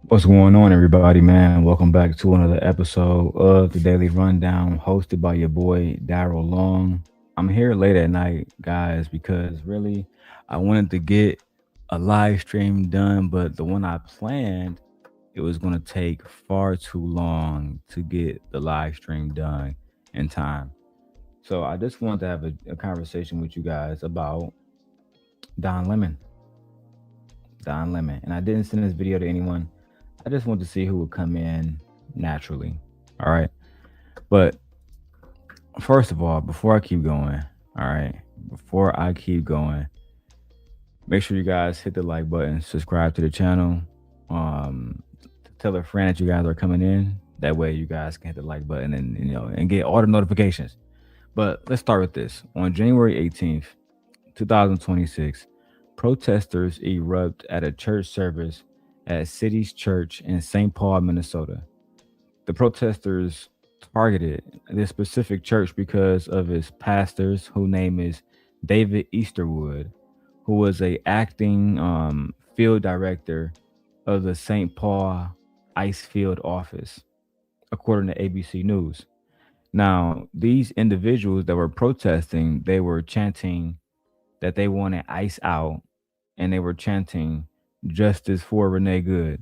What's going on, everybody, man? Welcome back to another episode of the Daily Rundown, hosted by your boy, Darrel Long. I'm here late at night, guys, because really I wanted to get a live stream done, but the one I planned, it was going to take far too long to get the live stream done in time. So I just wanted to have a conversation with you guys about Don Lemon. Don Lemon. And I didn't send this video to anyone. I just wanted to see who would come in naturally. All right. But first of all, before I keep going, all right, before I keep going, make sure you guys hit the like button, subscribe to the channel, tell a friend that you guys are coming in. That way you guys can hit the like button and get all the notifications. But let's start with this. On January 18th, 2026, protesters erupt at a church service at City's Church in St. Paul, Minnesota. The protesters targeted this specific church because of its pastors, whose name is David Easterwood, who was a acting field director of the St. Paul Ice Field office, according to ABC News. Now, these individuals that were protesting, they were chanting that they wanted ICE out, and they were chanting justice for Renee Good.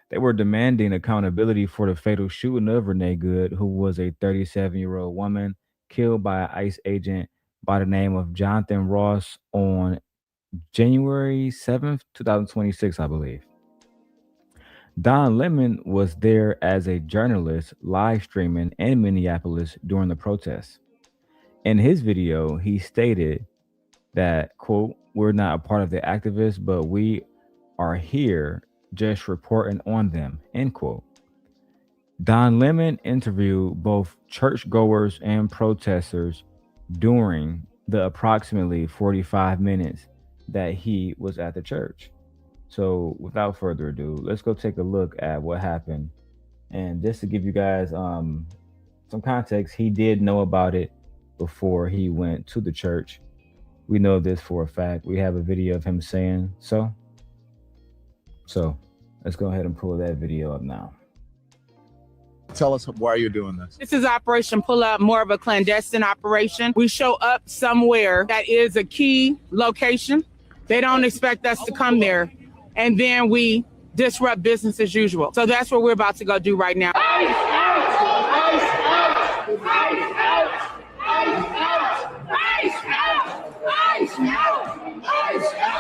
They were demanding accountability for the fatal shooting of Renee Good, who was a 37-year-old woman killed by an ICE agent by the name of Jonathan Ross on January 7th, 2026, I believe. Don Lemon was there as a journalist live streaming in Minneapolis during the protests. In his video, he stated that, quote, "We're not a part of the activists, but we are here just reporting on them," end quote. Don Lemon interviewed both churchgoers and protesters during the approximately 45 minutes that he was at the church. So without further ado, let's go take a look at what happened. And just to give you guys some context, he did know about it before he went to the church. We know this for a fact. We have a video of him saying so. So let's go ahead and pull that video up now. Tell us why you're doing this. This is Operation Pull Up, more of a clandestine operation. We show up somewhere that is a key location. They don't expect us to come there. And then we disrupt business as usual. So that's what we're about to go do right now. ICE out! ICE out! ICE out! ICE out! ICE out! ICE out! ICE out!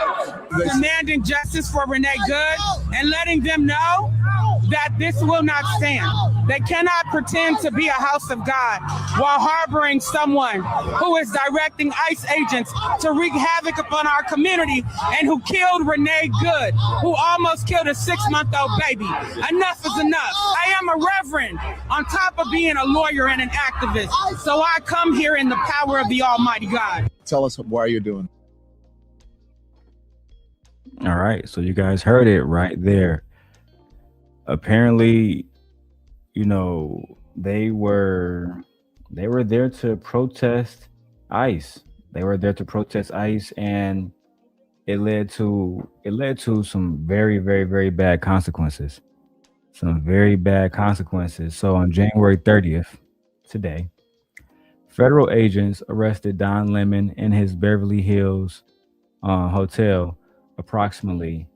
Demanding justice for Renee Good and letting them know that this will not stand. They cannot pretend to be a house of God while harboring someone who is directing ICE agents to wreak havoc upon our community and who killed Renee Good, who almost killed a 6-month-old baby. Enough is enough. I am a reverend on top of being a lawyer and an activist. So I come here in the power of the Almighty God. Tell us why you're doing this. All right. So you guys heard it right there. Apparently, they were there to protest ICE. They were there to protest ICE, and it led to some very, very, very bad consequences. Some very bad consequences. So on January 30th, today, federal agents arrested Don Lemon in his Beverly Hills hotel approximately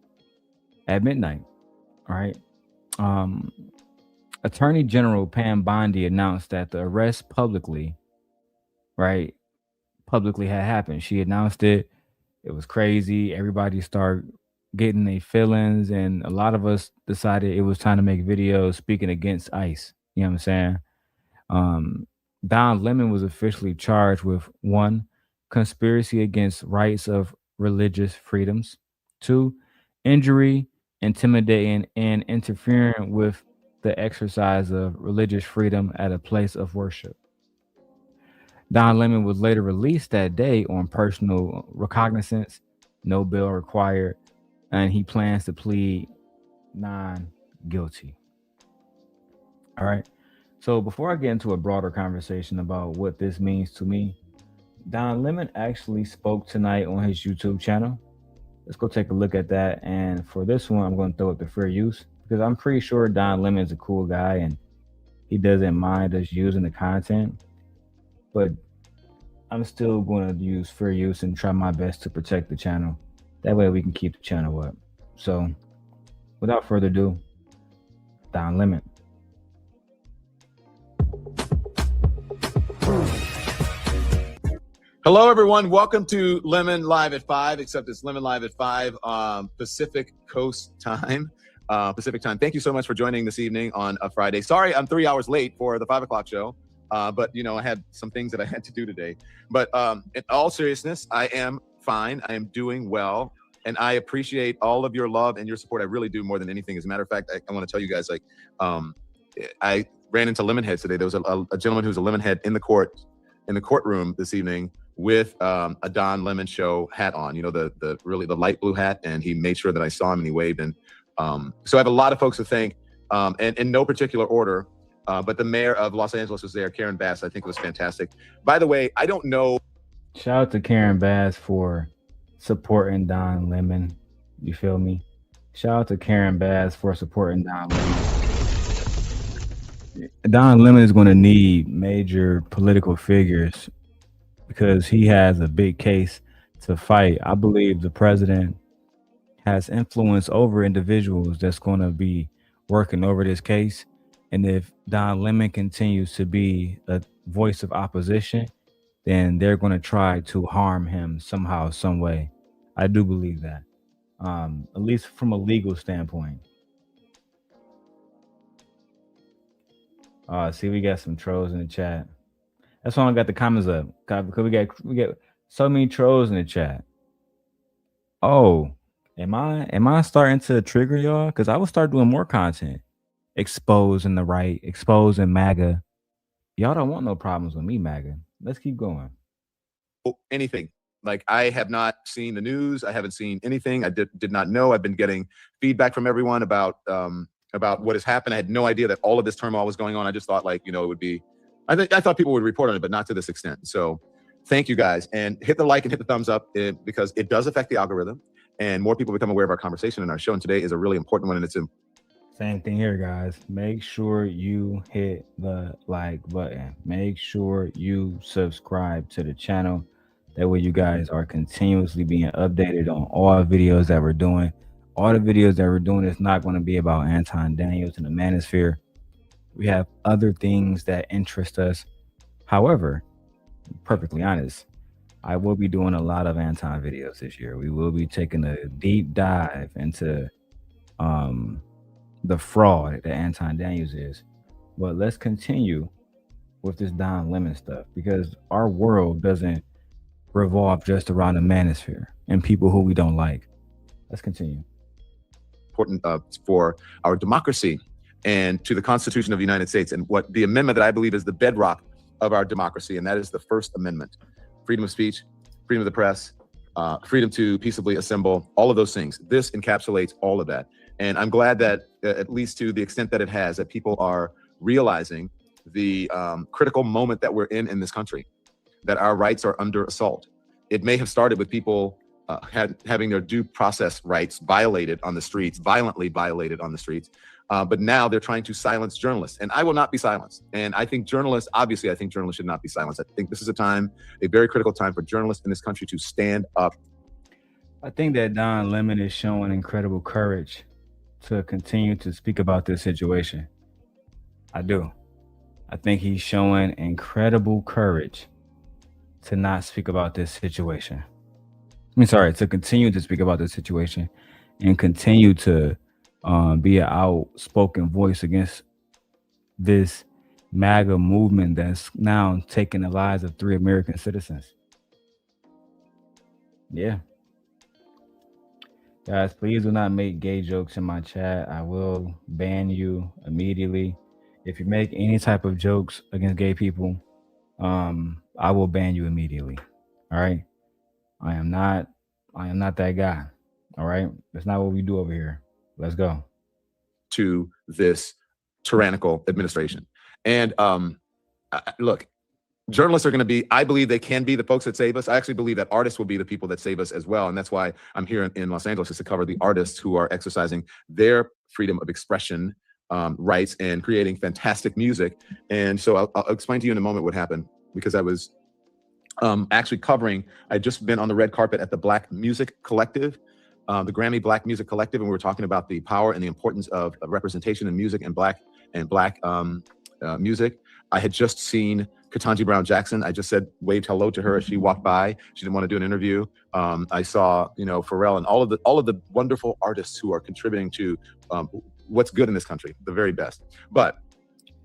at midnight. All right. Attorney General Pam Bondi announced that the arrest publicly had happened. She announced it. It was crazy. Everybody started getting their feelings, and a lot of us decided it was time to make videos speaking against ICE. You know what I'm saying? Don Lemon was officially charged with 1, conspiracy against rights of religious freedoms, 2, injury, intimidating, and interfering with the exercise of religious freedom at a place of worship. Don Lemon was later released that day on personal recognizance, no bail required, and he plans to plead non-guilty. All right. So before I get into a broader conversation about what this means to me, Don Lemon actually spoke tonight on his YouTube channel. Let's go take a look at that. And for this one, I'm going to throw it to fair use because I'm pretty sure Don Lemon's a cool guy and he doesn't mind us using the content. But I'm still going to use fair use and try my best to protect the channel. That way we can keep the channel up. So, without further ado, Don Lemon. Hello, everyone. Welcome to Lemon Live at 5, except it's Lemon Live at 5 Pacific Coast time. Pacific time. Thank you so much for joining this evening on a Friday. Sorry, I'm 3 hours late for the 5 o'clock show. But, you know, I had some things that I had to do today. But in all seriousness, I am fine. I am doing well. And I appreciate all of your love and your support. I really do, more than anything. As a matter of fact, I want to tell you guys, like, I ran into Lemonheads today. There was a gentleman who's a Lemonhead in the courtroom this evening with a Don Lemon Show hat on, you know, the really the light blue hat. And he made sure that I saw him and he waved. And so I have a lot of folks to thank, and in no particular order. But the mayor of Los Angeles was there, Karen Bass. I think it was fantastic. By the way, I don't know. Shout out to Karen Bass for supporting Don Lemon. You feel me? Shout out to Karen Bass for supporting Don Lemon. Don Lemon is going to need major political figures because he has a big case to fight. I believe the president has influence over individuals that's going to be working over this case. And if Don Lemon continues to be a voice of opposition, then they're going to try to harm him somehow, some way. I do believe that, at least from a legal standpoint. See, we got some trolls in the chat. That's why I got the comments up, because we got so many trolls in the chat. Oh, am I starting to trigger y'all? Because I will start doing more content, exposing the right, exposing MAGA. Y'all don't want no problems with me, MAGA. Let's keep going. Anything. Like, I have not seen the news. I haven't seen anything. I did not know. I've been getting feedback from everyone about what has happened. I had no idea that all of this turmoil was going on. I just thought, like, you know, it would be, I thought people would report on it, but not to this extent. So thank you guys, and hit the like and hit the thumbs up, because it does affect the algorithm and more people become aware of our conversation and our show. And today is a really important one. And it's same thing here, guys. Make sure you hit the like button. Make sure you subscribe to the channel. That way you guys are continuously being updated on all videos that we're doing. All the videos that we're doing is not going to be about Anton Daniels and the manosphere. We have other things that interest us. However, perfectly honest, I will be doing a lot of Anton videos this year. We will be taking a deep dive into the fraud that Anton Daniels is. But let's continue with this Don Lemon stuff, because our world doesn't revolve just around the manosphere and people who we don't like. Let's continue. Important for our democracy and to the Constitution of the United States, and what the amendment that I believe is the bedrock of our democracy, and that is the First Amendment. Freedom of speech, freedom of the press, freedom to peaceably assemble, all of those things. This encapsulates all of that. And I'm glad that, at least to the extent that it has, that people are realizing the critical moment that we're in this country, that our rights are under assault. It may have started with people having their due process rights violated on the streets, violently violated on the streets. But now they're trying to silence journalists, and I will not be silenced. And I think journalists, obviously, I think journalists should not be silenced. I think this is a very critical time for journalists in this country to stand up. I think that Don Lemon is showing incredible courage to continue to speak about this situation. I do. I think he's showing incredible courage to not speak about this situation. To continue to speak about this situation and continue to be an outspoken voice against this MAGA movement that's now taking the lives of 3 American citizens. Yeah. Guys, please do not make gay jokes in my chat. I will ban you immediately. If you make any type of jokes against gay people, I will ban you immediately. All right. I am not that guy. All right. That's not what we do over here. Let's go. To this tyrannical administration. And look, journalists are going to be, I believe they can be the folks that save us. I actually believe that artists will be the people that save us as well. And that's why I'm here in Los Angeles, is to cover the artists who are exercising their freedom of expression rights and creating fantastic music. And so I'll explain to you in a moment what happened, because I was actually covering, I'd just been on the red carpet at the Black Music Collective, the Grammy Black Music Collective, and we were talking about the power and the importance of representation in music and black music. I had just seen Ketanji Brown Jackson. I just waved hello to her as she walked by. She didn't want to do an interview. I saw, Pharrell and all of the wonderful artists who are contributing to what's good in this country, the very best. But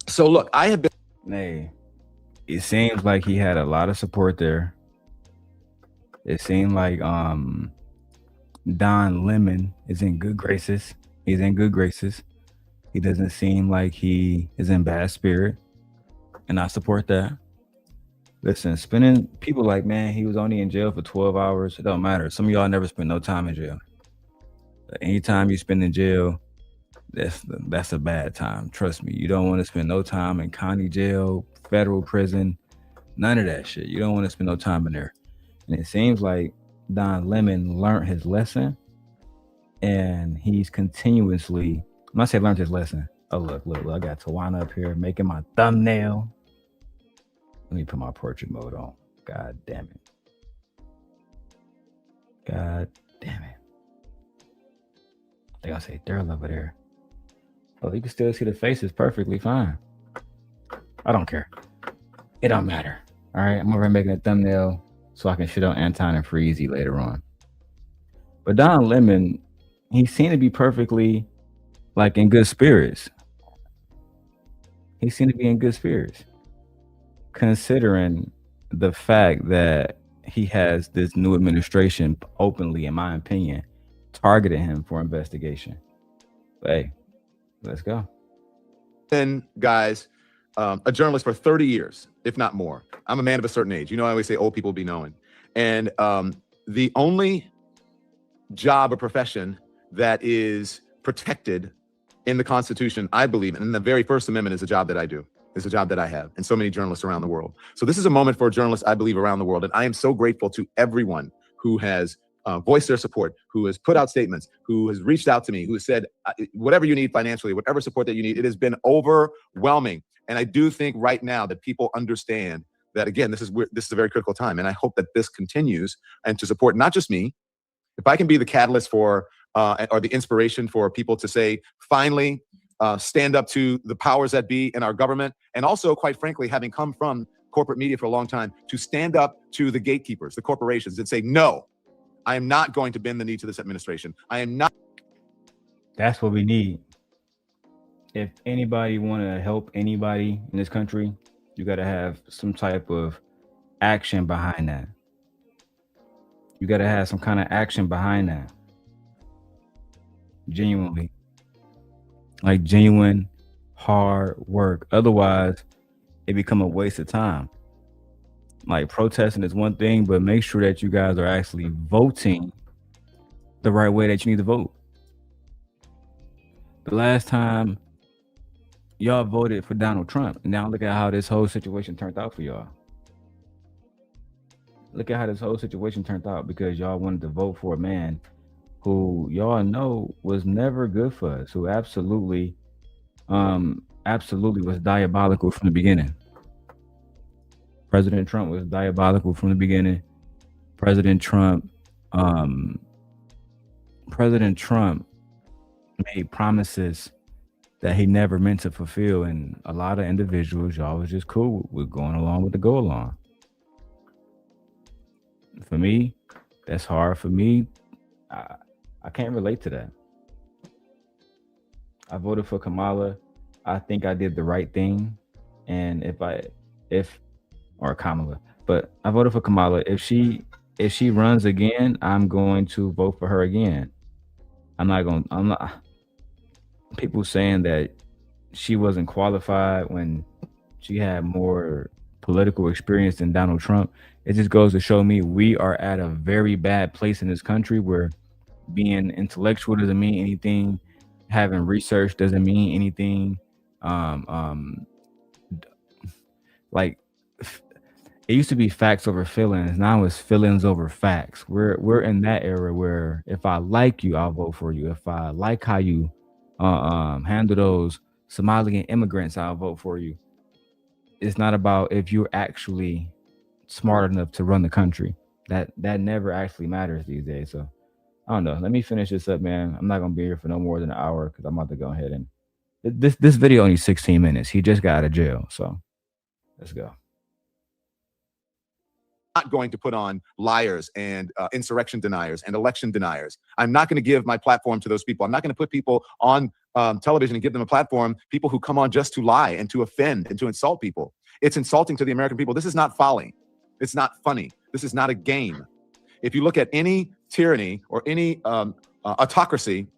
so look, I have been. Hey, it seems like he had a lot of support there. It seemed like Don Lemon is in good graces. He's in good graces. He doesn't seem like he is in bad spirit, and I support that. Listen, spending people like, man, he was only in jail for 12 hours. It don't matter. Some of y'all never spend no time in jail. But anytime you spend in jail, that's a bad time. Trust me. You don't want to spend no time in county jail, federal prison, none of that shit. You don't want to spend no time in there. And it seems like Don Lemon learned his lesson, and he's continuously, when I say learned his lesson, oh, look, I got Tawana up here making my thumbnail. Let me put my portrait mode on. God damn it. God damn it. I think I'll say Darrel over there. Oh, you can still see the faces perfectly fine. I don't care. It don't matter. All right, I'm over here making a thumbnail so I can shit on Anton and Freezy later on. But Don Lemon, he seemed to be perfectly in good spirits. He seemed to be in good spirits, considering the fact that he has this new administration openly, in my opinion, targeted him for investigation. But hey, let's go. And guys, a journalist for 30 years, if not more. I'm a man of a certain age. I always say old people be knowing. And the only job or profession that is protected in the Constitution, I believe, and in the very First Amendment, is a job that I do. It's a job that I have, and so many journalists around the world. So this is a moment for journalists, I believe, around the world. And I am so grateful to everyone who has voiced their support, who has put out statements, who has reached out to me, who has said, whatever you need financially, whatever support that you need. It has been overwhelming. And I do think right now that people understand that, again, this is a very critical time. And I hope that this continues, and to support not just me. If I can be the catalyst for or the inspiration for people to say, finally, stand up to the powers that be in our government. And also, quite frankly, having come from corporate media for a long time, to stand up to the gatekeepers, the corporations, and say, no, I am not going to bend the knee to this administration. I am not. That's what we need. If anybody want to help anybody in this country, you got to have some type of action behind that. You got to have some kind of action behind that. Genuinely. Like genuine hard work. Otherwise, it become a waste of time. Like protesting is one thing, but make sure that you guys are actually voting the right way that you need to vote. The last time y'all voted for Donald Trump, and now look at how this whole situation turned out for y'all. Look at how this whole situation turned out because y'all wanted to vote for a man who y'all know was never good for us, who absolutely was diabolical from the beginning. President Trump was diabolical from the beginning. President Trump made promises that he never meant to fulfill, and a lot of individuals, y'all was just cool with going along with the go along. For me, that's hard. For me, I can't relate to that. I voted for Kamala. I think I did the right thing. And or Kamala, but I voted for Kamala. If she runs again, I'm going to vote for her again. I'm not people saying that she wasn't qualified when she had more political experience than Donald Trump. It just goes to show me we are at a very bad place in this country where being intellectual doesn't mean anything. Having research doesn't mean anything. Like it used to be facts over feelings. Now it's feelings over facts. We're in that era where if I like you, I'll vote for you. If I like how you handle those Somalian immigrants, I'll vote for you. It's not about if you're actually smart enough to run the country. That never actually matters these days. So I don't know. Let me finish this up, man. I'm not gonna be here for no more than an hour because I'm about to go ahead and this video only 16 minutes. He just got out of jail, so let's go. Not going to put on liars and insurrection deniers and election deniers. I'm not going to give my platform to those people. I'm not going to put people on television and give them a platform, people who come on just to lie and to offend and to insult people. It's insulting to the American people. This is not folly. It's not funny. This is not a game. If you look at any tyranny or any autocracy,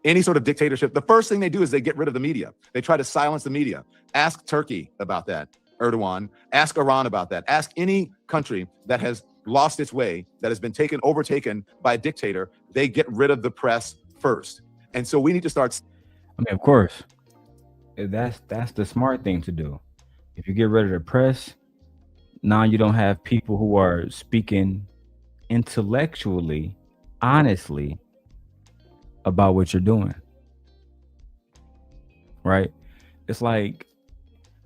any sort of dictatorship, the first thing they do is they get rid of the media. They try to silence the media. Ask Turkey about that. Erdogan, ask Iran about that. Ask any country that has lost its way, that has been overtaken by a dictator. They get rid of the press first. And so we need to start. I mean, of course, that's the smart thing to do. If you get rid of the press, now you don't have people who are speaking intellectually, honestly about what you're doing. Right? It's like,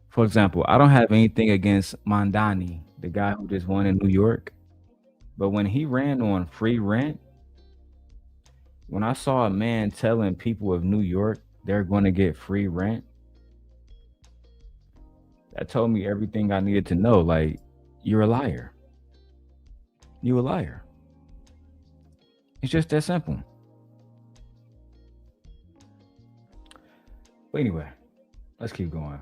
for example, I don't have anything against Mondani, the guy who just won in New York. But when he ran on free rent, when I saw a man telling people of New York they're going to get free rent, that told me everything I needed to know. Like, you're a liar. You're a liar. It's just that simple. But anyway, let's keep going.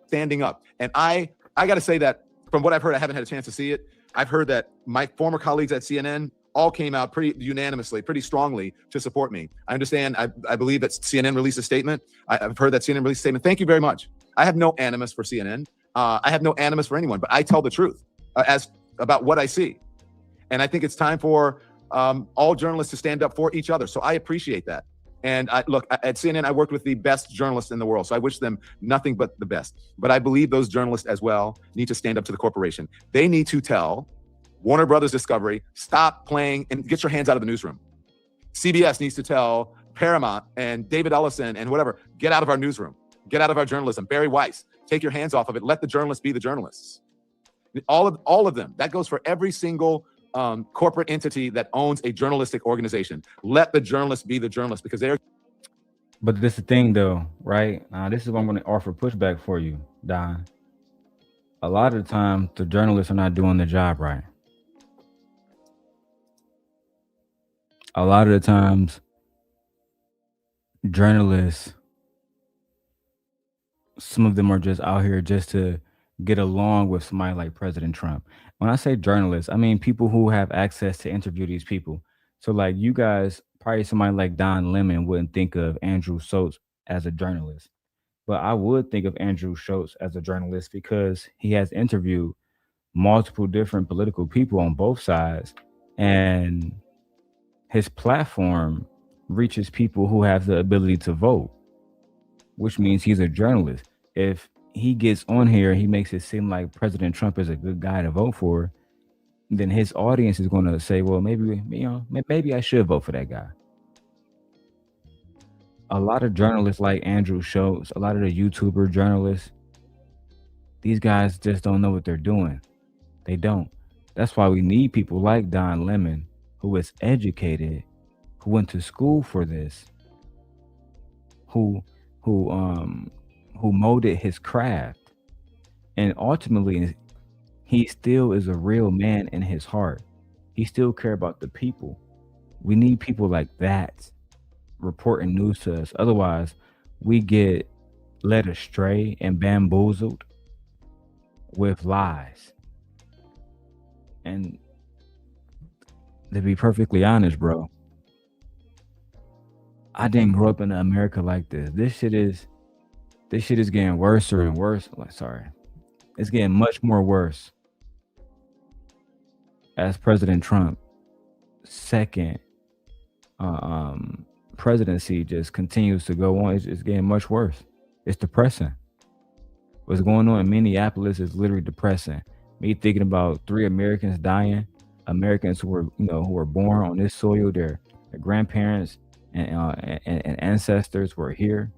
Standing up. And I got to say that from what I've heard, I haven't had a chance to see it. I've heard that my former colleagues at CNN all came out pretty unanimously, pretty strongly to support me. I understand. I believe that CNN released a statement. I've heard that CNN released a statement. Thank you very much. I have no animus for CNN. I have no animus for anyone, but I tell the truth as about what I see. And I think it's time for all journalists to stand up for each other. So I appreciate that. And look, at CNN, I worked with the best journalists in the world. So I wish them nothing but the best. But I believe those journalists as well need to stand up to the corporation. They need to tell Warner Brothers Discovery, stop playing and get your hands out of the newsroom. CBS needs to tell Paramount and David Ellison and whatever, get out of our newsroom. Get out of our journalism. Barry Weiss, take your hands off of it. Let the journalists be the journalists. All of them. That goes for every single corporate entity that owns a journalistic organization. Let the journalists be the journalists because they're. But this is the thing, though, right? This is what I'm going to offer pushback for you, Don. A lot of the time, the journalists are not doing their job right. A lot of the times, journalists, some of them are just out here just to get along with somebody like President Trump. When I say journalists, I mean people who have access to interview these people. So like you guys, probably somebody like Don Lemon wouldn't think of Andrew Schultz as a journalist. But I would think of Andrew Schultz as a journalist because he has interviewed multiple different political people on both sides. And his platform reaches people who have the ability to vote, which means he's a journalist. If he gets on here, he makes it seem like President Trump is a good guy to vote for, then his audience is going to say, well, maybe I should vote for that guy. A lot of journalists like Andrew Schultz, a lot of the YouTuber journalists, these guys just don't know what they're doing. They don't. That's why we need people like Don Lemon, who is educated, who went to school for this, who molded his craft, and ultimately he still is a real man in his heart. He still cares about the people. We need people like that reporting news to us. Otherwise, we get led astray and bamboozled with lies. And to be perfectly honest, bro, I didn't grow up in America like this. This shit is getting worse and worse. It's getting much more worse as President Trump second presidency just continues to go on. It's getting much worse. It's depressing. What's going on in Minneapolis is literally depressing. Me thinking about 3 Americans dying, Americans who were born on this soil, their grandparents and ancestors were here,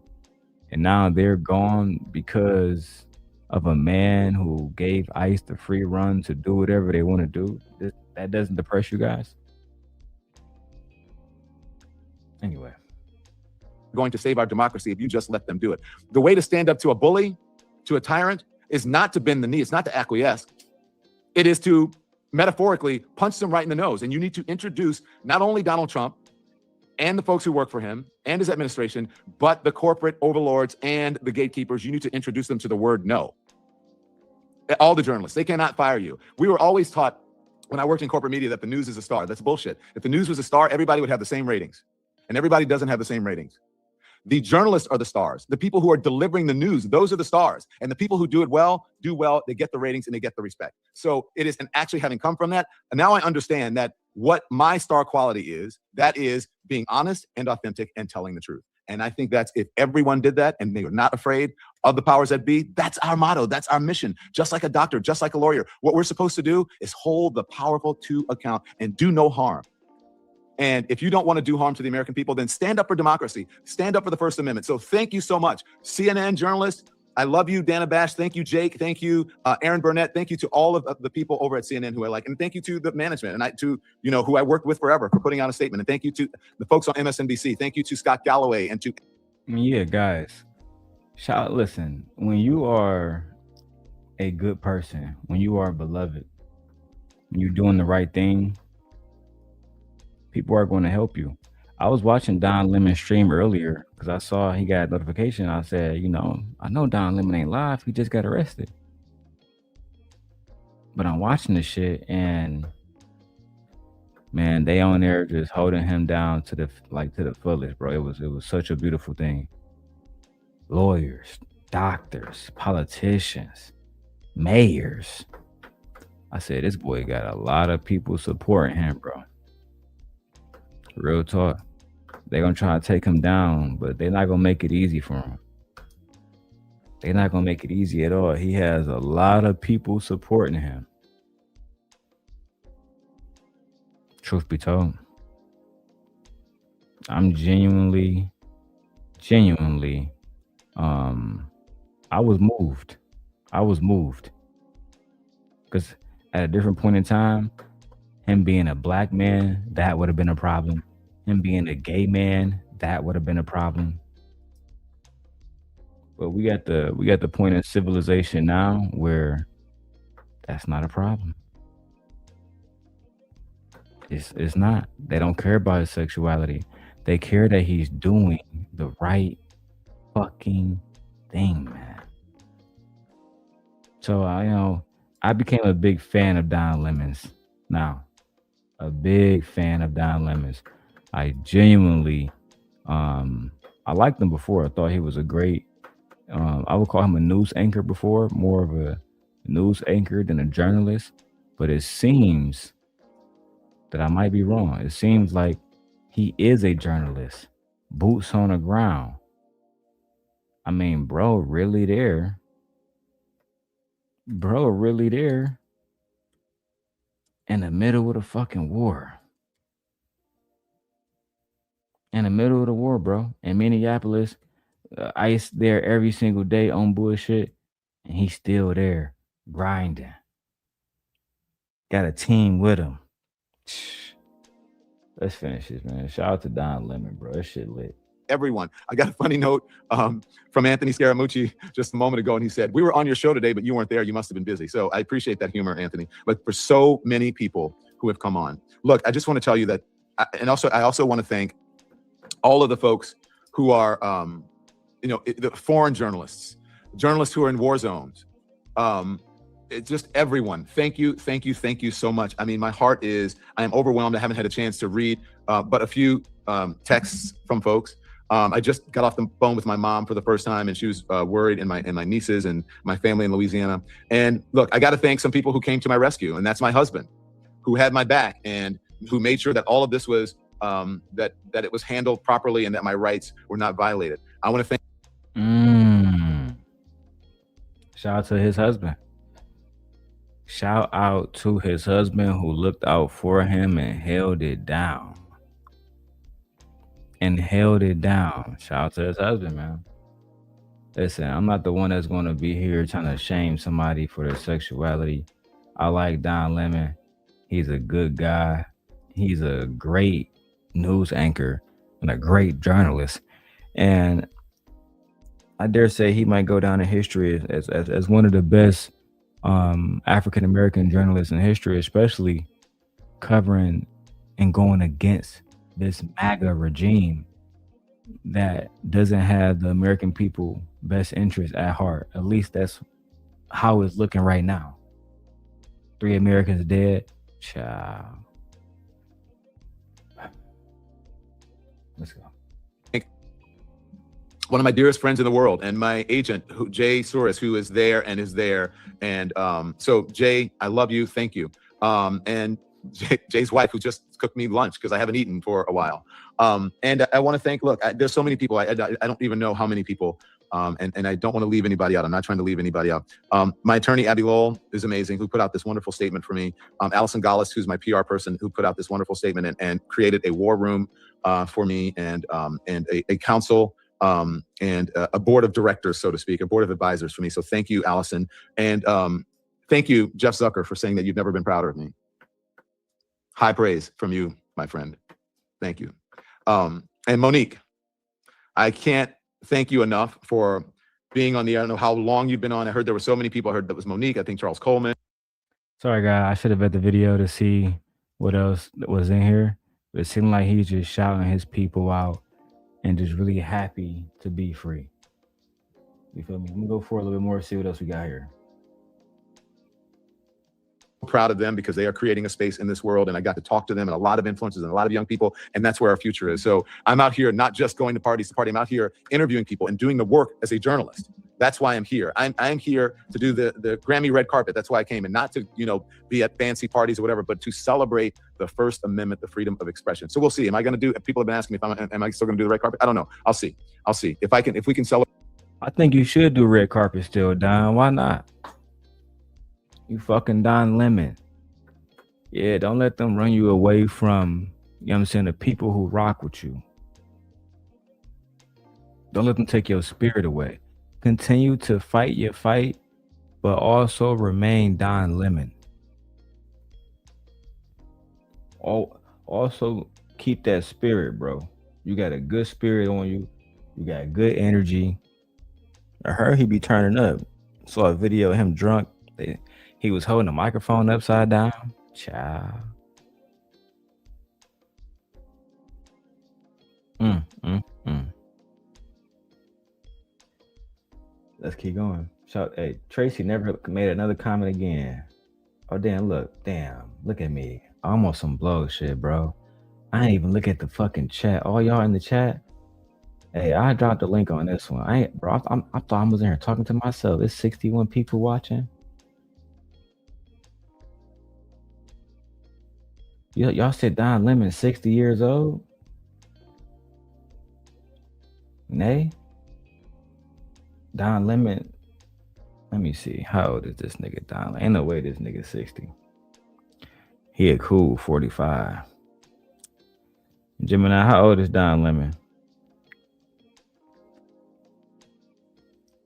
and now they're gone because of a man who gave ICE the free run to do whatever they want to do. That doesn't depress you guys? Anyway. Going to save our democracy if you just let them do it. The way to stand up to a bully, to a tyrant, is not to bend the knee. It's not to acquiesce. It is to metaphorically punch them right in the nose. And you need to introduce not only Donald Trump and the folks who work for him and his administration, but the corporate overlords and the gatekeepers. You need to introduce them to the word no. All the journalists, they cannot fire you. We were always taught when I worked in corporate media that the news is a star. That's bullshit. If the news was a star, everybody would have the same ratings. And everybody doesn't have the same ratings. The journalists are the stars. The people who are delivering the news, those are the stars. And the people who do well, they get the ratings and they get the respect. So it is, and actually having come from that, and now I understand that what my star quality is, that is being honest and authentic and telling the truth. And I think that's, if everyone did that and they were not afraid of the powers that be, that's our motto, that's our mission. Just like a doctor, just like a lawyer, what we're supposed to do is hold the powerful to account and do no harm. And if you don't want to do harm to the American people, then stand up for democracy. Stand up for the First Amendment. So thank you so much. CNN journalists, I love you. Dana Bash, thank you. Jake, thank you. Aaron Burnett, thank you to all of the people over at CNN who I like. And thank you to the management and who I worked with forever for putting out a statement. And thank you to the folks on MSNBC. Thank you to Scott Galloway and to... Yeah, guys. Listen, when you are a good person, when you are beloved, when you're doing the right thing, people are going to help you. I was watching Don Lemon stream earlier because I saw he got a notification. I said, I know Don Lemon ain't live. He just got arrested. But I'm watching this shit and man, they on there just holding him down to the fullest, bro. It was such a beautiful thing. Lawyers, doctors, politicians, mayors. I said, this boy got a lot of people supporting him, bro. Real talk. They're going to try to take him down, but they're not going to make it easy for him. They're not going to make it easy at all. He has a lot of people supporting him. Truth be told, I'm genuinely, I was moved. Because at a different point in time, him being a black man, that would have been a problem. Him being a gay man, that would have been a problem. But we got the point in civilization now where that's not a problem. It's not. They don't care about his sexuality. They care that he's doing the right fucking thing, man. So I became a big fan of Don Lemons now. A big fan of Don Lemons. I genuinely, I liked him before. I thought he was a great, I would call him a news anchor before, more of a news anchor than a journalist. But it seems that I might be wrong. It seems like he is a journalist, boots on the ground. I mean, bro, really there in the middle of the fucking war. In the middle of the war, bro. In Minneapolis, ICE there every single day on bullshit, and he's still there grinding. Got a team with him. Let's finish this, man. Shout out to Don Lemon, bro. That shit lit. Everyone. I got a funny note from Anthony Scaramucci just a moment ago, and he said, "We were on your show today, but you weren't there. You must have been busy." So I appreciate that humor, Anthony. But for so many people who have come on, look, I just want to tell you that, I also want to thank all of the folks who are, the foreign journalists who are in war zones. It's just everyone. Thank you so much. I mean, my heart I am overwhelmed. I haven't had a chance to read but a few texts from folks. I just got off the phone with my mom for the first time, and she was worried, and my nieces and my family in Louisiana. And look, I got to thank some people who came to my rescue, and that's my husband, who had my back and who made sure that all of this was that it was handled properly and that my rights were not violated. I want to thank. Shout out to his husband. Shout out to his husband who looked out for him and held it down. and held it down. Shout out to his husband, man. Listen, I'm not the one that's going to be here trying to shame somebody for their sexuality. I like Don Lemon. He's a good guy. He's a great news anchor and a great journalist. And I dare say he might go down in history as one of the best African American journalists in history, especially covering and going against this MAGA regime that doesn't have the American people best interest at heart. At least that's how it's looking right now. 3 Americans dead. Child. Let's go. One of my dearest friends in the world, and my agent, Jay Souris, who is there. And so Jay, I love you. Thank you. And Jay's wife, who just cooked me lunch because I haven't eaten for a while. And I want to thank, look, there's so many people. I don't even know how many people. And I don't want to leave anybody out. I'm not trying to leave anybody out. My attorney, Abby Lowell, is amazing, who put out this wonderful statement for me. Allison Gallus, who's my PR person, who put out this wonderful statement and created a war room for me, and a council, and a board of directors, so to speak, a board of advisors for me. So thank you, Allison. And thank you, Jeff Zucker, for saying that you've never been prouder of me. High praise from you, my friend. Thank you. And Monique, I can't thank you enough for being on the, I don't know how long you've been on. I heard there were so many people. I heard that was Monique. I think Charles Coleman. Sorry, guys. I should have read the video to see what else was in here. But it seemed like he's just shouting his people out and just really happy to be free. You feel me? I'm gonna go for a little bit more, see what else we got here. Proud of them because they are creating a space in this world, and I got to talk to them and a lot of influencers and a lot of young people, and that's where our future is. So I'm out here not just going to parties to party. I'm out here interviewing people and doing the work as a journalist. That's why I'm here. I'm here to do the Grammy red carpet. That's why I came, and not to be at fancy parties or whatever, but to celebrate the First Amendment, the freedom of expression. So we'll see. Am I going to do? People have been asking me if am I still going to do the red carpet? I don't know. I'll see. If we can celebrate. I think you should do red carpet still, Don. Why not? You fucking Don Lemon. Yeah, don't let them run you away from, you know what I'm saying, the people who rock with you. Don't let them take your spirit away. Continue to fight your fight, but also remain Don Lemon. Also keep that spirit, bro. You got a good spirit on you. You got good energy. I heard he be turning up. Saw a video of him drunk. He was holding the microphone upside down. Child. Let's keep going. Hey, Tracy never made another comment again. Oh, damn, look at me. I'm on some blow shit, bro. I ain't even look at the fucking chat. All y'all in the chat. Hey, I dropped the link on this one. I thought I was in here talking to myself. It's 61 people watching. Y'all said Don Lemon is 60 years old? Nay? Don Lemon, let me see. How old is this nigga Don Lemon? Ain't no way this nigga 60. He a cool 45. Gemini, how old is Don Lemon?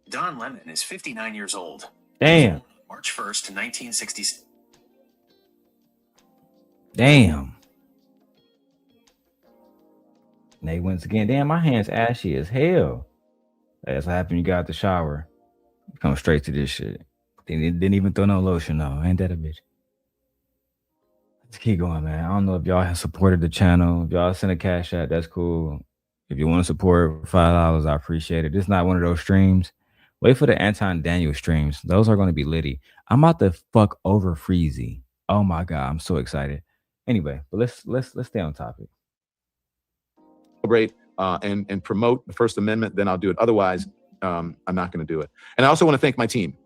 Don Lemon is 59 years old. Damn. March 1st, 1966. Damn. Nay, once again, damn, my hand's ashy as hell. That's what happened. You got out the shower. Come straight to this shit. Didn't even throw no lotion on. Ain't that a bitch? Let's keep going, man. I don't know if y'all have supported the channel. If y'all send a cash out, that's cool. If you want to support $5, I appreciate it. This is not one of those streams. Wait for the Anton Daniel streams. Those are going to be litty. I'm about to fuck over Freezy. Oh my God, I'm so excited. Anyway, but let's stay on topic. Celebrate and promote the First Amendment, then I'll do it. Otherwise, I'm not going to do it. And I also want to thank my team.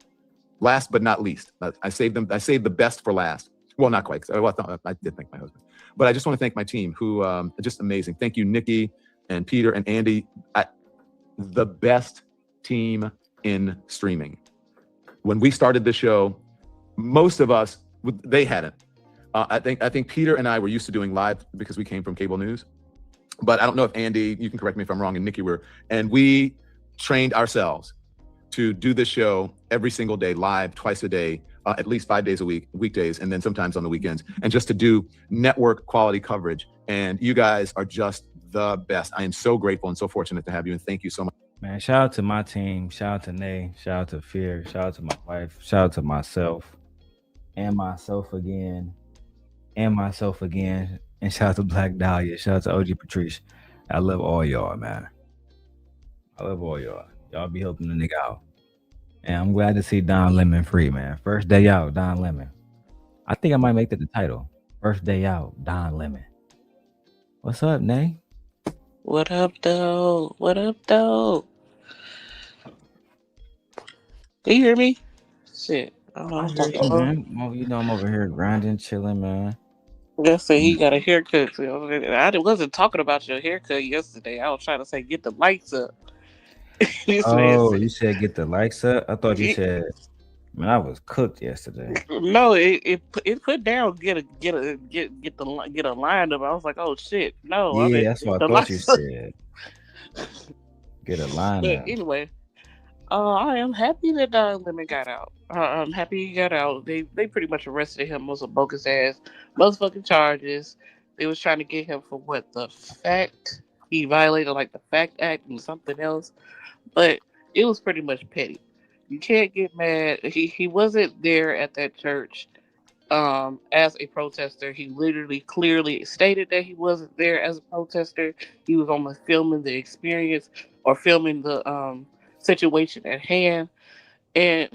Last but not least, I saved the best for last. Well, not quite. I did thank my husband, but I just want to thank my team, who are just amazing. Thank you, Nikki and Peter and Andy. The best team in streaming. When we started the show, most of us, they hadn't. I think Peter and I were used to doing live because we came from cable news. but I don't know if Andy, you can correct me if I'm wrong, and Nikki and we trained ourselves to do this show every single day, live, twice a day, at least 5 days a week, weekdays, and then sometimes on the weekends, and just to do network quality coverage. And you guys are just the best. I am so grateful and so fortunate to have you, and thank you so much. Man, shout out to my team. Shout out to Nay. Shout out to Fear. Shout out to my wife. Shout out to myself. And myself again. And myself again. And shout out to Black Dahlia. Shout out to OG Patrice. I love all y'all, man. I love all y'all. Y'all be helping the nigga out. And I'm glad to see Don Lemon free, man. First day out, Don Lemon. I think I might make that the title. First day out, Don Lemon. What's up, Nay? What up, though? What up, though? Can you hear me? Shit. I don't know. I'm talking low. Man. Well, you know I'm over here grinding, chilling, man. Just say he got a haircut. I wasn't talking about your haircut yesterday. I was trying to say get the lights up. Oh, you said get the likes up? I thought you said, man, I was cooked yesterday. No, it put down get a line up. I was like, oh shit, no. Yeah, that's what I thought you said. Get a line But up. anyway, I am happy that Don Lemon got out. I'm happy he got out. They pretty much arrested him on some bogus ass motherfucking charges. They was trying to get him for what, the fact he violated like the Fact Act and something else, but it was pretty much petty. You can't get mad. He wasn't there at that church as a protester. He literally clearly stated that he wasn't there as a protester. He was only filming the experience or filming the situation at hand. And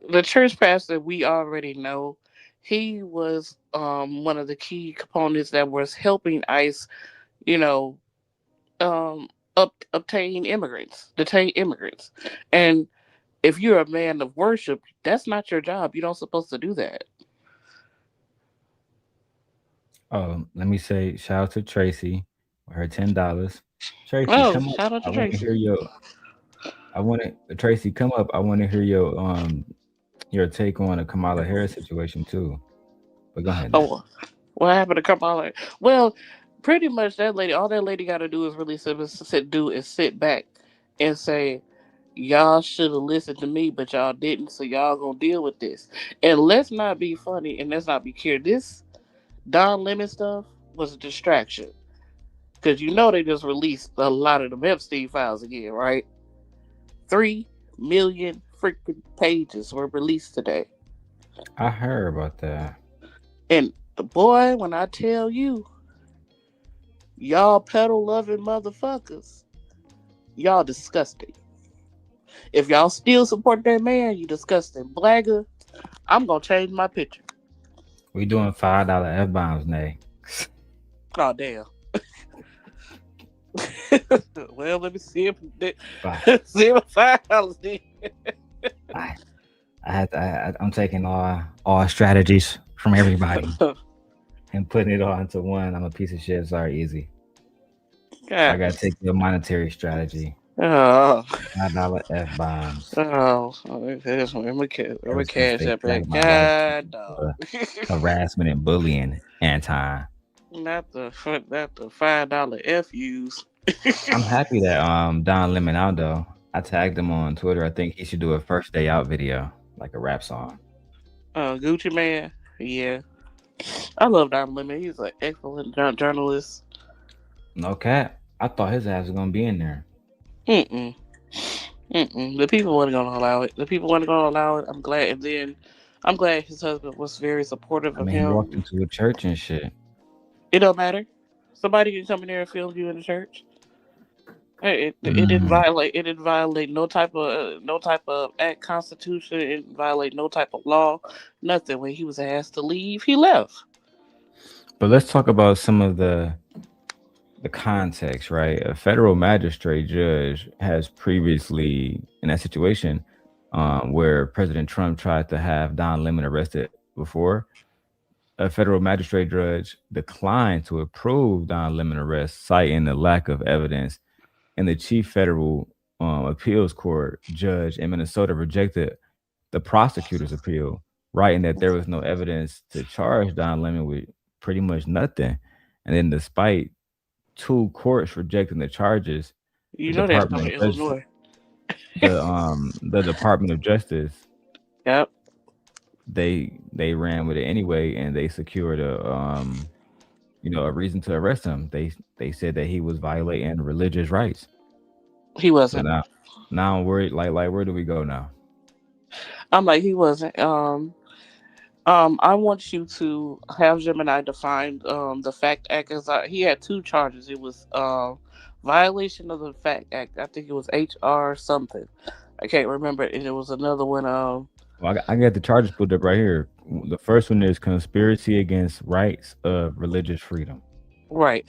the church pastor, we already know, he was one of the key components that was helping ICE, you know, detain immigrants. And if you're a man of worship, that's not your job. You're not supposed to do that. Oh, let me say shout out to Tracy with her $10. Tracy, Oh, come up. shout out to I want to Tracy. hear Tracy, come up. I want to hear your take on the Kamala Harris situation too. But go ahead. Oh, what happened to Kamala? Well, pretty much that lady. All that lady got to do is really sit back and say, y'all should have listened to me, but y'all didn't. So y'all gonna deal with this. And let's not be funny and let's not be curious. This Don Lemon stuff was a distraction because you know they just released a lot of the Epstein files again, right? 3 million freaking pages were released today. I heard about that. And boy, when I tell you, y'all pedal loving motherfuckers, y'all disgusting. If y'all still support that man, you disgusting blagger. I'm gonna change my picture. We doing $5 F-bombs, Nay. Oh damn. Well, let me see if see if $5 I'm taking all strategies from everybody and putting it all into one. I'm a piece of shit. Sorry, easy. I gotta take your monetary strategy. Oh, $5 F-bombs. I'm a cash up it. God, dog. Harassment and bullying, Anton. Not the $5 FUs. I'm happy that Don Lemon out though. I tagged him on Twitter. I think he should do a first day out video, like a rap song. Gucci Man, yeah. I love Don Lemon. He's an excellent journalist. No cap. I thought his ass was gonna be in there. The people weren't gonna allow it. I'm glad, and then I'm glad his husband was very supportive of him. He walked into a church and shit. It don't matter. Somebody can come in there and film you in the church. It didn't violate. It didn't violate no type of act constitution. It didn't violate no type of law. Nothing. When he was asked to leave, he left. But let's talk about some of the context, right? A federal magistrate judge has previously, in that situation, where President Trump tried to have Don Lemon arrested before, a federal magistrate judge declined to approve Don Lemon arrest, citing the lack of evidence. And the chief federal appeals court judge in Minnesota rejected the prosecutor's appeal, writing that there was no evidence to charge Don Lemon with pretty much nothing. And then despite two courts rejecting the charges. You The know that's Department coming of to Justice, Illinois. the Department of Justice, Yep. they ran with it anyway, and they secured a reason to arrest him. They said that he was violating religious rights. He So wasn't. now I'm worried. Like where do we go now? I'm like, he wasn't. I want you to have Gemini define the Fact Act as he had two charges. It was violation of the Fact Act. I think it was HR something. I can't remember. And it was another one. Well, I got the charges pulled up right here. The first one is conspiracy against rights of religious freedom. Right.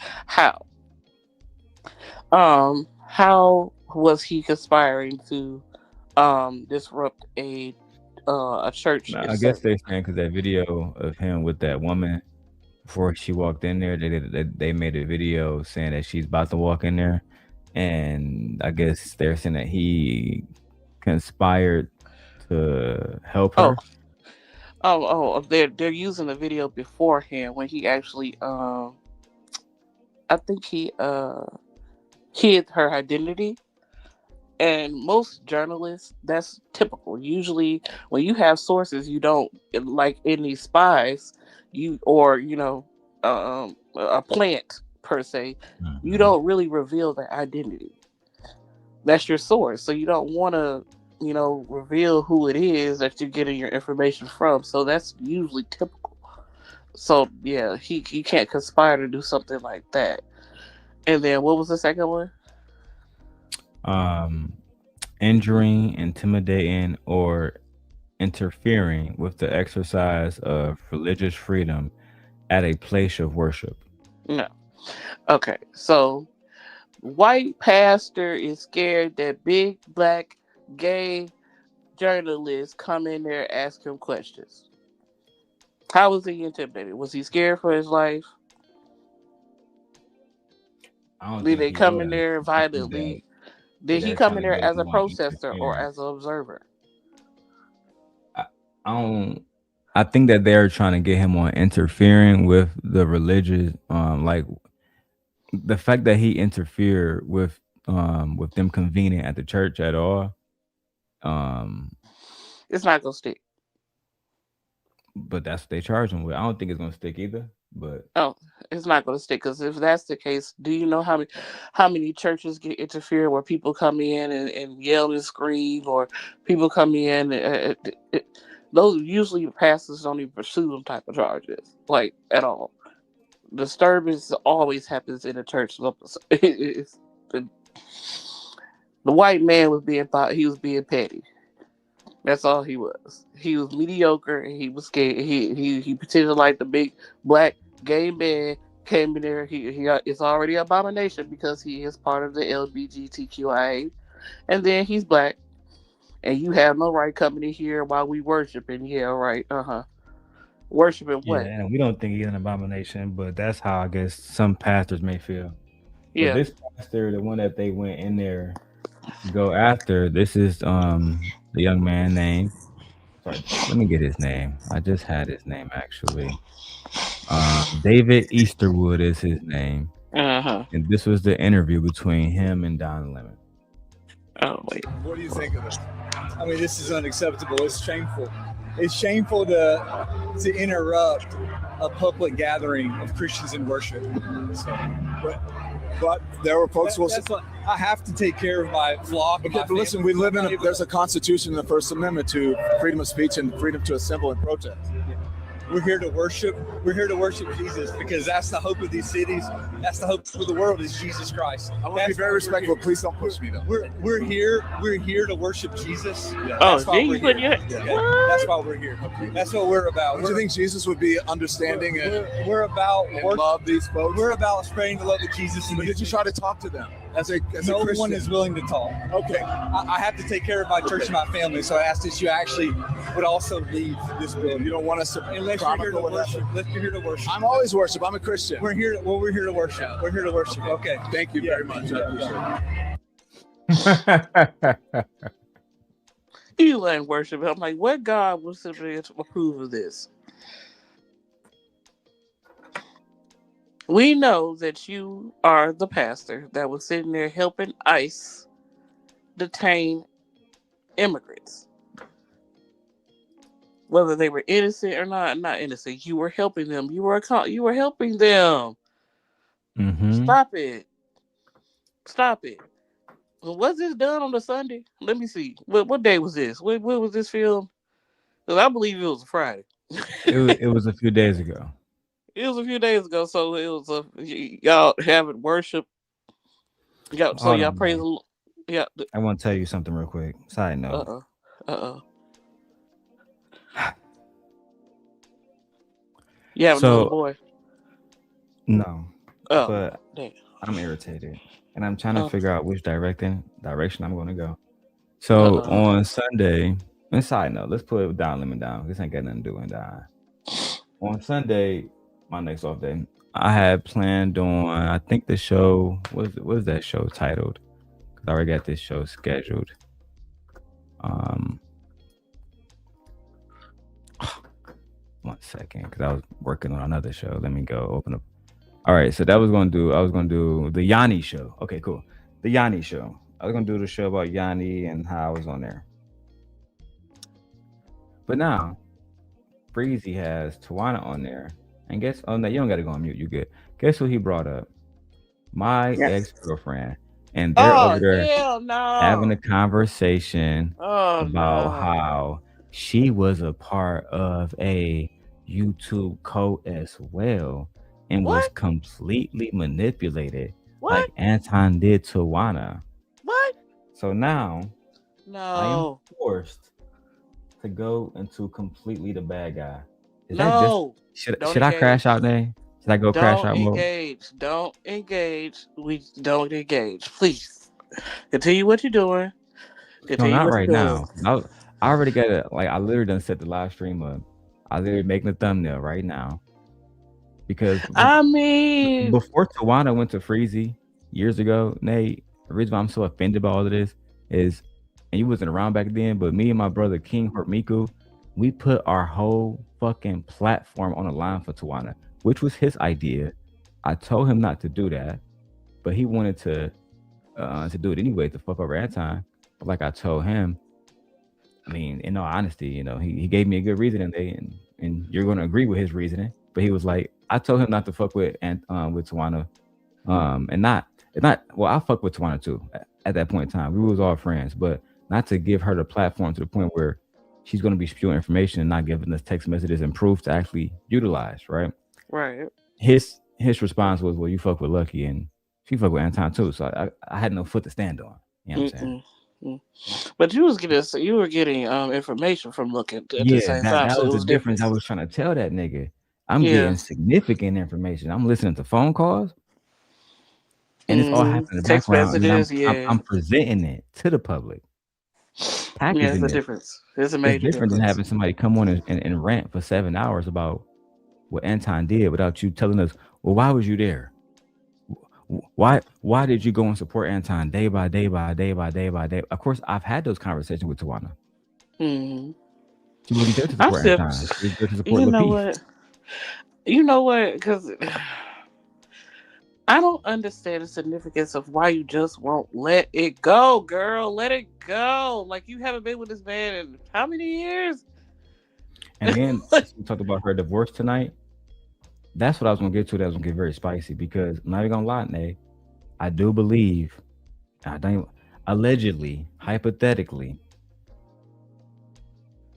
How was he conspiring to disrupt a church Now, I guess service? they're saying because that video of him with that woman before she walked in there, they made a video saying that she's about to walk in there, and I guess they're saying that he conspired to help Oh, her. they're using the video beforehand when he actually I think he hid her identity. And most journalists, that's typical. Usually, when you have sources, you don't like any spies, a plant per se. You Mhm. don't really reveal their identity. That's your source, so you don't want to, reveal who it is that you're getting your information from. So that's usually typical. So yeah, he can't conspire to do something like that. And then what was the second one? Um, Injuring, intimidating, or interfering with the exercise of religious freedom at a place of worship. No. Okay, so white pastor is scared that big black gay journalists come in there ask him questions. How was he intimidated? Was he scared for his life? I don't Did think they he come in was. there I think violently? that Did he they're come trying in to there get as a him on protester or interference. as an observer? I, I don't. I think that they're trying to get him on interfering with the religious, like the fact that he interfered with them convening at the church at all. Um, It's not gonna stick. but that's what they charge him with. I don't think it's gonna stick either. But Oh, it's not gonna stick because if that's the case, do you know how many churches get interfered where people come in and yell and scream, or people come in? Those usually pastors don't even pursue them type of charges like at all. Disturbance always happens in a church. It's, the, the white man was being thought he was being petty. That's all he was. He was mediocre and he was scared. He pretended like the big black gay man came in there. He it's already an abomination because he is part of the LGBTQIA, and then he's black, and you have no right coming in here while we worshiping. Yeah, right. Worshiping yeah, what? and we don't think he's an abomination, but that's how I guess some pastors may feel. But Yeah. this pastor, the one that they went in there to go after, this is the young man named. Sorry, let me get his name. I just had his name actually. David Easterwood is his name, Uh-huh. and this was the interview between him and Don Lemon. Oh wait. What do you think of it? I mean, this is unacceptable. It's shameful. It's shameful to interrupt a public gathering of Christians in worship. So, But there were folks who will. that's what, I have to take care of my flock. Okay, but listen, we live in there's a constitution in the First Amendment to freedom of speech and freedom to assemble and protest. We're here to worship. We're here to worship Jesus because that's the hope of these cities. That's the hope of the world is Jesus Christ. I want to be very respectful. Please don't push me though. We're here. We're here to worship Jesus. Yeah. Oh, That's why did we're you put here. your Yeah, what? that's why we're here. That's what we're about. Don't you think Jesus would be understanding We're about and worship. love these folks? We're about spreading the love of Jesus. But did you try to talk to them as a No Christian? one is willing to talk. Okay. I have to take care of my church and my family, so I asked that you actually would also leave this building. You don't want us to Unless you're here to chronicle what worship. happened? Unless you're here to worship. I'm always worship. I'm a Christian. We're here. We're here to worship. We're here to worship. Okay. Thank you very much. I appreciate it. You let worship. I'm like, what God would simply approve of this? We know that you are the pastor that was sitting there helping ICE detain immigrants. Whether they were innocent or not innocent, you were helping them. You were helping them. Mm-hmm. Stop it. Stop it. Was this done on a Sunday? Let me see. What day was this? When was this filmed? Because I believe it was a Friday. It was a few days ago. It was a few days ago, so it was y'all having worship. So Hold y'all on, praise the bro. Lord. Yeah. I want to tell you something real quick. Side note. Uh uh. You have another So boy. no, Oh, but damn. I'm irritated, and I'm trying to Uh figure out which direction I'm going to go. uh So uh. on Sunday, and side note, let's put it down, limit down. This ain't got nothing to do with that. On Sunday, my next off day, I had planned on. I think the show was that show titled? Because I already got this show scheduled. Um, 1 second, because I was working on another show. Let me go open up. All right, so that was going to do. I was going to do the Yanni show. Okay, cool. The Yanni show. I was going to do the show about Yanni and how I was on there. But now, Breezy has Tawana on there, and guess? Oh no, you don't got to go on mute. You good? Guess who he brought up? My Yes. ex-girlfriend, and they're over Oh there hell having a no. conversation Oh about no. how she was a part of a YouTube code as well and was What? completely manipulated What? like Anton did to Wana. What? So now I am No. forced to go into completely the bad guy. Is that just No. Don't should I crash engage. out there? Should I go crash Don't out mode? engage. Don't engage. We don't engage. Please. Continue what you're doing. No, Continue not what you're right doing. now. I already got it. Like I literally done set the live stream up. I literally making the thumbnail right now because I mean, before Tawana went to Freezy years ago, Nate, the reason why I'm so offended by all of this is, and you wasn't around back then, but me and my brother King Hormiku, we put our whole fucking platform on the line for Tawana, which was his idea. I told him not to do that, but he wanted to do it anyway to fuck over Anton. But like I told him, I mean, in all honesty, he gave me a good reason, and you're gonna agree with his reasoning. But he was like, I told him not to fuck with Tawana, and not it's not well. I fuck with Tawana too. At that point in time, we was all friends, but not to give her the platform to the point where she's gonna be spewing information and not giving us text messages and proof to actually utilize. Right? right. His response was, "Well, you fuck with Lucky, and she fuck with Anton too." So I had no foot to stand on. You know what I'm saying? Mm-mm. Mm. But you were getting information from looking at the Yeah, same that time, that so was it the was difference different. I was trying to tell that nigga. I'm Yeah. getting significant information. I'm listening to phone calls, and it's all happening in the Text background, and then I'm messages, I'm, yeah. I'm presenting it to the public, Yeah, it's packaging a it. difference. It's a It's major different than difference. having somebody come on and rant for 7 hours about what Anton did without you telling us, well, why was you there? Why did you go and support Anton day by day by day by day by day? Of course, I've had those conversations with Tawana. Mm-hmm. She wasn't there to I'm support still, Anton. She was there to support you know Lapeef. what? You know what? Because I don't understand the significance of why you just won't let it go, girl. Let it go. Like you haven't been with this man in how many years? And then she talked about her divorce tonight. That's what I was gonna get to. That was gonna get very spicy because I'm not even gonna lie, Nate. I do believe, I don't allegedly, hypothetically,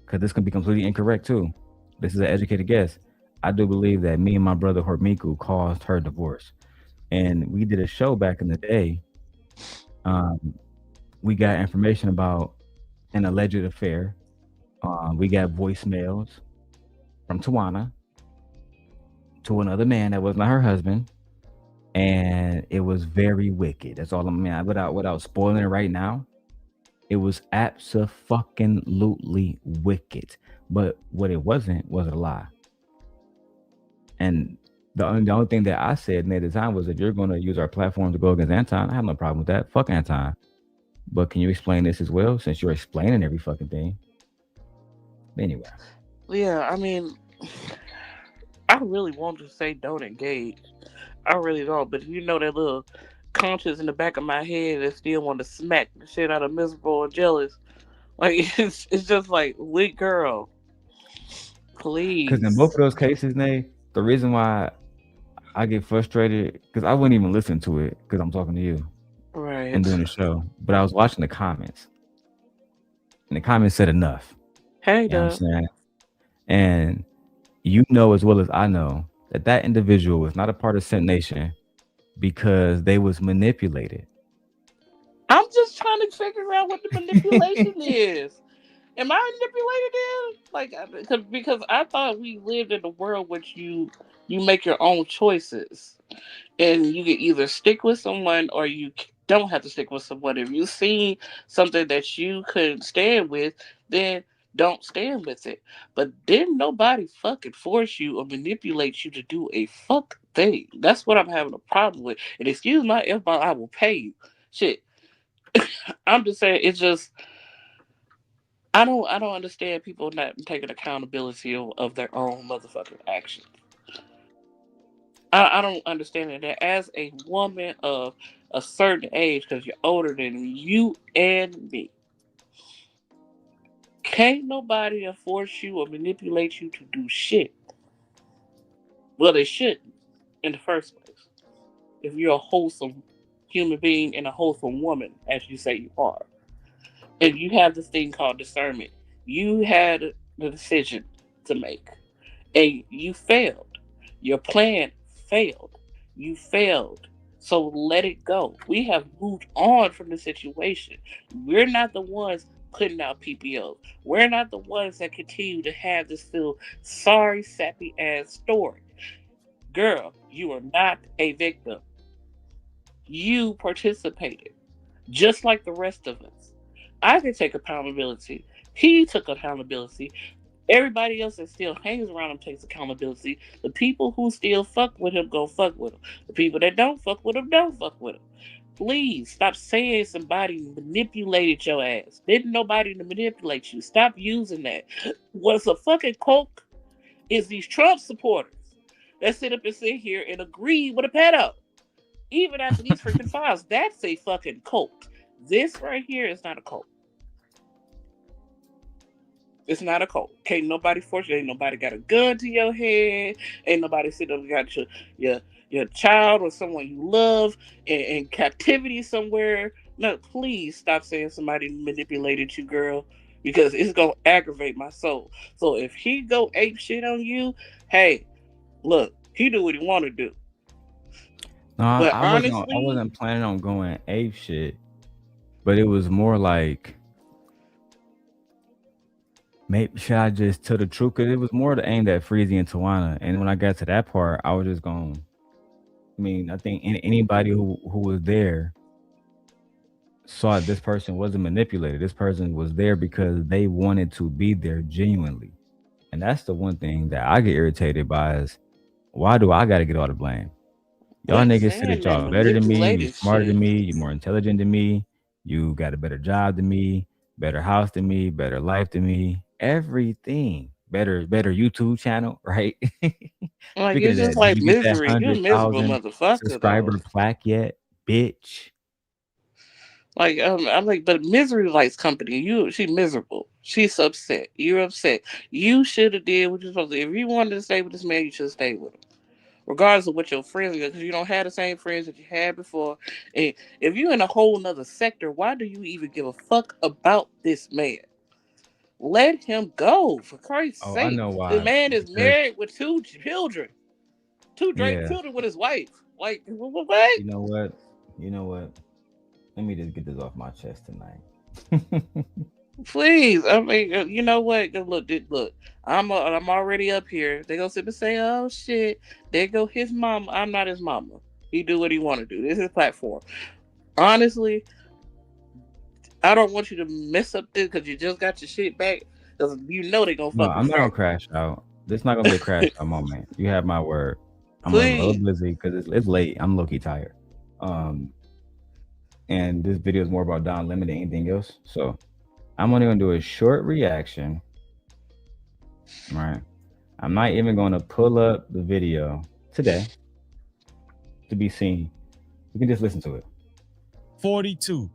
because this can be completely incorrect too. This is an educated guess. I do believe that me and my brother Hormiku caused her divorce, and we did a show back in the day. Um, we got information about an alleged affair. We got voicemails from Tawana to another man that was not her husband, and it was very wicked. That's all I mean. Without spoiling it right now, it was absolutely wicked. But what it wasn't was a lie. And the only thing that I said at the time was that you're going to use our platform to go against Anton. I have no problem with that. Fuck Anton. But can you explain this as well? Since you're explaining every fucking thing. Anyway. Yeah, I mean, I really want to say don't engage. I really don't. But you know that little conscience in the back of my head that still want to smack the shit out of miserable or jealous. Like it's just like, weak girl, Because in both please. of those cases, Nay, the reason why I get frustrated because I wouldn't even listen to it because I'm talking to you and Right. doing the show, but I was watching the comments, and the comments said enough. Hey, You know what I'm duh. saying? And you know as well as I know that that individual was not a part of Scent Nation because they was manipulated. I'm just trying to figure out what the manipulation is. Am I manipulated? Because I thought we lived in a world which you make your own choices, and you can either stick with someone or you don't have to stick with someone. If you see something that you couldn't stand with, then don't stand with it. But didn't nobody fucking force you or manipulate you to do a fuck thing. That's what I'm having a problem with. And excuse my F bomb, I will pay you. Shit. I'm just saying, it's just I don't understand people not taking accountability of their own motherfucking actions. I don't understand it. That as a woman of a certain age, because you're older than you and me, can't nobody force you or manipulate you to do shit. Well, they shouldn't in the first place. If you're a wholesome human being and a wholesome woman, as you say you are, and you have this thing called discernment, you had the decision to make. And you failed. Your plan failed. You failed. So let it go. We have moved on from the situation. We're not the ones putting out PPOs. We're not the ones that continue to have this feel sorry, sappy ass story. Girl, you are not a victim. You participated, just like the rest of us. I can take accountability. He took accountability. Everybody else that still hangs around him takes accountability. The people who still fuck with him go fuck with him. The people that don't fuck with him don't fuck with him. Please stop saying somebody manipulated your ass. Didn't nobody manipulate you. Stop using that. What's a fucking cult is these Trump supporters that sit up and sit here and agree with a pedo. Even after these freaking files, that's a fucking cult. This right here is not a cult. It's not a cult. Can't nobody force you. Ain't nobody got a gun to your head. Ain't nobody sitting up got your your child or someone you love in captivity somewhere. No, please stop saying somebody manipulated you, girl, because it's gonna aggravate my soul. So if he go ape shit on you, hey, look, he do what he want to do. No, But I honestly, wasn't planning on going ape shit, but it was more like maybe should I just tell the truth? Because it was more to aimed at Freezy and Tawana. And when I got to that part, I was just going. I mean, I think anybody who was there saw this person wasn't manipulated. This person was there because they wanted to be there genuinely. And that's the one thing that I get irritated by is why do I got to get all the blame? Y'all quit niggas say saying that that y'all better than me, you manipulated smarter than shit. me, you more intelligent than me, you got a better job than me, better house than me, better life than me, everything. Better YouTube channel, right? Like, Speaking it's of just that, did like you get that misery. You're a hundred miserable thousand motherfucker, though. subscriber plaque yet, bitch? Like, I'm like, but misery likes company. She miserable. She's upset. You're upset. You should have did what you're supposed to. If you wanted to stay with this man, you should have stayed with him, regardless of what your friends are, because you don't have the same friends that you had before. And if you're in a whole nother sector, why do you even give a fuck about this man? Let him go, for Christ's Oh, I sake. know The why. man is Because married with two children, two great yeah, children with his wife. Like, what? you know what? You know what? Let me just get this off my chest tonight. Please, I mean, you know what? Look, look. I'm already up here. They gonna sit and say, "Oh shit!" There go his mama. I'm not his mama. He do what he want to do. This is his platform. Honestly, I don't want you to mess up this because you just got your shit back. Because you know they gonna No, fucking I'm not gonna front. crash out. This not gonna be a crash out moment. You have my word. I'm a little Please. busy because it's late. I'm low key tired. Um, and this video is more about Don Lemon than anything else. So I'm only gonna do a short reaction. Right. I'm not even gonna pull up the video today. to be seen. You can just listen to it. 42.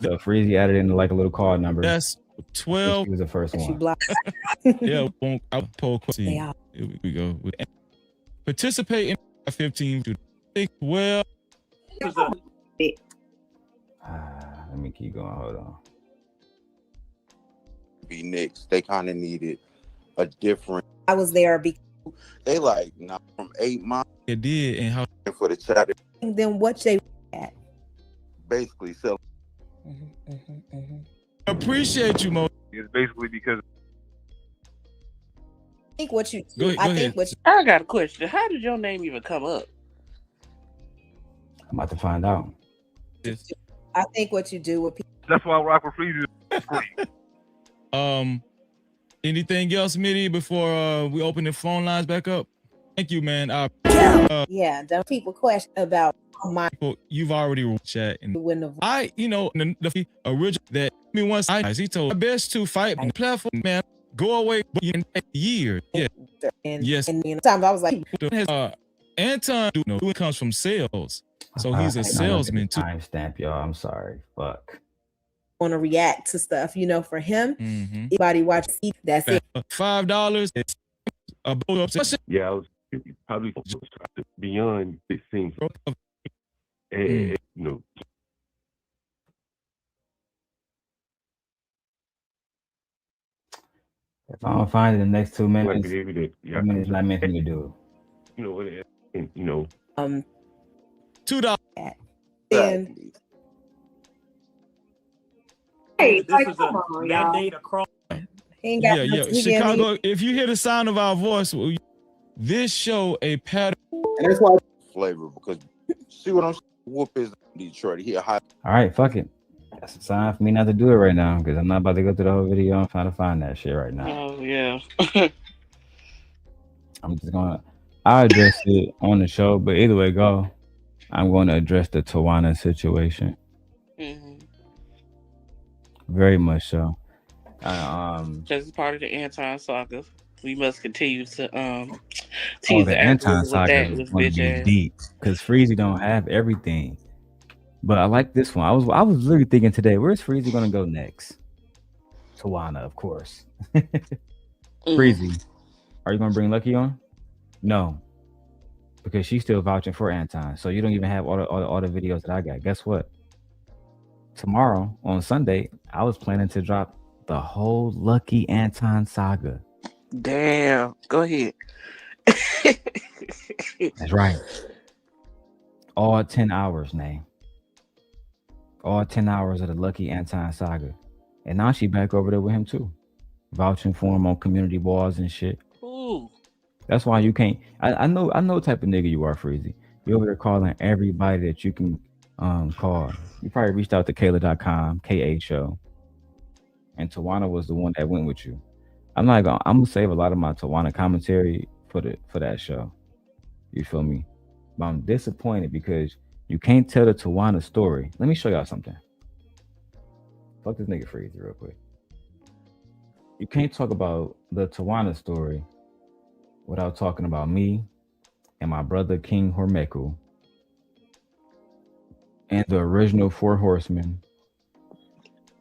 So Freezy added in like a little card number. That's 12. She was the first She one. blocked. Yeah, I'll poll question. They are. Here we go. Participate in 15 to 12. Let me keep going. Hold on. Be Knicks. They kind of needed a different. I was there because They like not from 8 Mile It did, and how for the chat. then what they at. Basically, so appreciate you, Mo. It's basically because I think what you Go do. I ahead. think what you, I got a question. How did your name even come up? I'm about to find out. I think what you do with people. that's why I rock with Freezy. Anything else, Mitty, before we open the phone lines back up? Thank you, man. Yeah, don't people question about my You've already chat and when the the original that once he told my best to fight on the platform, man. Go away in a year. Yeah. and Yes. and sometimes I was like, Anton comes from sales. So he's a salesman too. Timestamp, y'all. I'm sorry. Fuck. want to react to stuff, for him. Mm-hmm. Anybody watch that's it. $5. Yeah, I was probably beyond it seems. And, If I don't find it in the next 2 like minutes, that, yeah, I mean, it's not meant for me to do. $2. And Hey, like, come on, y'all. he ain't got Yeah. Chicago, if you hear the sound of our voice, this show a pattern. and that's why flavor because see what I'm saying. Whoop is Detroit. He a high. All right, fuck it. That's a sign for me not to do it right now because I'm not about to go through the whole video. I'm trying to find that shit right now. Oh yeah. I'm just I'll address it on the show, but either way go, I'm going to address the Tawana situation. Mm-hmm. Very much so. Just as part of the Anton saga, we must continue to the Anton saga is going to be deep because Freezy don't have everything. But I like this one. I was literally thinking today, where's Freezy going to go next? Tawana, of course. Freezy, are you going to bring Lucky on? No, because she's still vouching for Anton. So you don't even have all the videos that I got. Guess what? Tomorrow on Sunday, I was planning to drop the whole Lucky Anton saga. Damn. Go ahead. That's right. All 10 hours, name. All 10 hours of the Lucky Anton saga. And now she back over there with him too. Vouching for him on community walls and shit. Ooh. That's why you can't. I know what type of nigga you are, Freezy. You over there calling everybody that you can call. You probably reached out to Kayla.com, KA show. And Tawana was the one that went with you. I'm gonna save a lot of my Tawana commentary for that show. You feel me? But I'm disappointed because you can't tell the Tawana story. Let me show y'all something. Fuck this nigga Freezy real quick. You can't talk about the Tawana story without talking about me and my brother King Hormeku and the original Four Horsemen.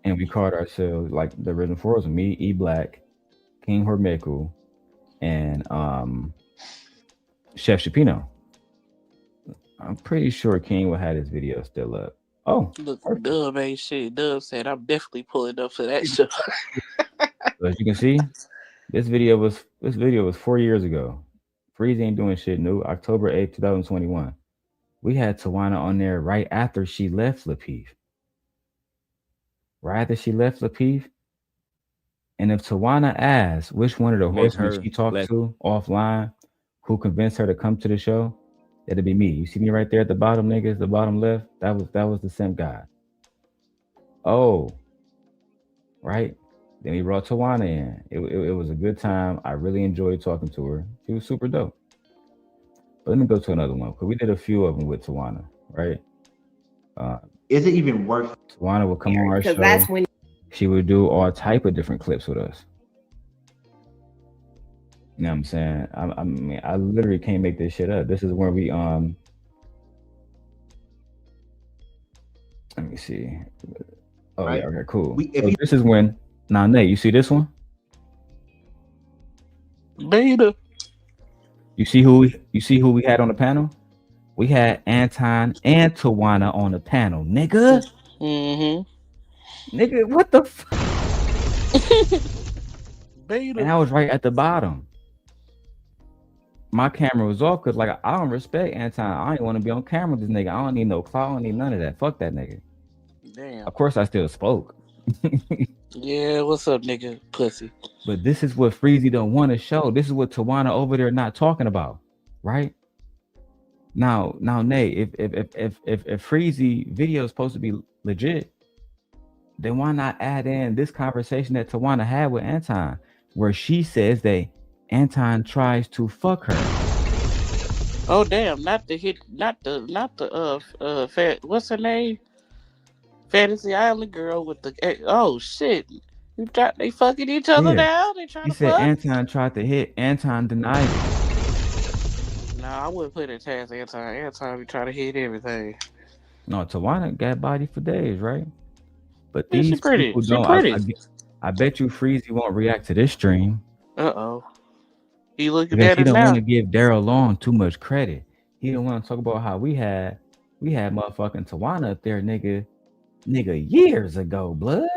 And we called ourselves like the original Four Horsemen, me, E Black, King Hormeku, and Chef Shapino. I'm pretty sure King will have his video still up. Oh, Look, Dub ain't shit. Dub said I'm definitely pulling up for that show. So as you can see, this video was 4 years ago. Freezy ain't doing shit new. October 8th, 2021. We had Tawana on there right after she left Lapeef. Right after she left Lapeef. And if Tawana asks which one of the horsemen she talked to offline who convinced her to come to the show, it'll be me. You see me right there at the bottom, niggas, the bottom left? That was the simp guy. Oh, right. Then we brought Tawana in. It was a good time. I really enjoyed talking to her. She was super dope. But let me go to another one because we did a few of them with Tawana, right? Is it even worth? Tawana would come on our show. That's when She would do all type of different clips with us. You know what I'm saying? I mean, I literally can't make this shit up. This is where we let me see. Oh Right. yeah, okay, cool. We if So you this is when now Nate, you see this one? Beta. You see who we had on the panel? We had Anton and Tawana on the panel, nigga. Nigga, what the Beta. And I was right at the bottom. My camera was off because like I don't respect Anton. I ain't want to be on camera with this nigga. I don't need no clout. I don't need none of that. Fuck that nigga. Damn. Of course I still spoke. Yeah, what's up, nigga? Pussy. But this is what Freezy don't want to show. This is what Tawana over there not talking about, right? Now, Nate, if Freezy video is supposed to be legit, then why not add in this conversation that Tawana had with Anton, where she says that Anton tries to fuck her? Oh damn! Not the what's her name? Fantasy Island girl with the oh shit! They fucking each other now. They trying He to said fuck. Anton tried to hit. Anton denied it. Nah, I wouldn't put it past Anton. Anton be trying to hit everything. No, Tawana got body for days, right? But Yeah, these people don't. I bet you Freezy won't react to this stream. He looking because at he it don't now. want to give Darrel Long too much credit. He don't want to talk about how we had motherfucking Tawana up there, nigga, years ago, blood.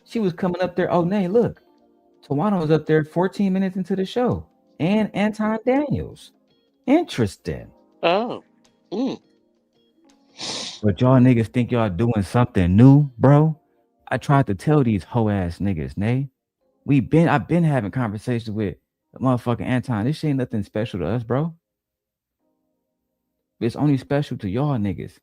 She was coming up there. Oh, nay, look, Tawana was up there 14 minutes into the show, and Anton Daniels. Interesting. Oh. But y'all niggas think y'all doing something new, bro? I tried to tell these hoe ass niggas, nay. I've been having conversations with motherfucking Anton. This shit ain't nothing special to us, bro. It's only special to y'all niggas.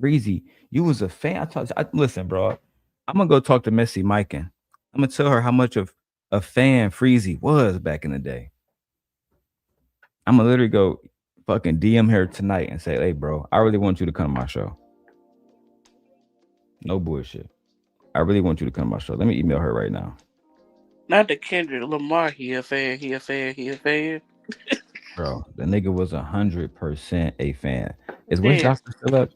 Freezy, you was a fan. Listen, bro. I'm gonna go talk to Messy Mike and I'm gonna tell her how much of a fan Freezy was back in the day. I'm gonna literally go fucking DM her tonight and say, hey, bro, I really want you to come to my show. No bullshit. I really want you to come to my show. Let me email her right now. Not the Kendrick Lamar. He a fan. Bro, the nigga was 100% a fan. Is Witch Doctor still up?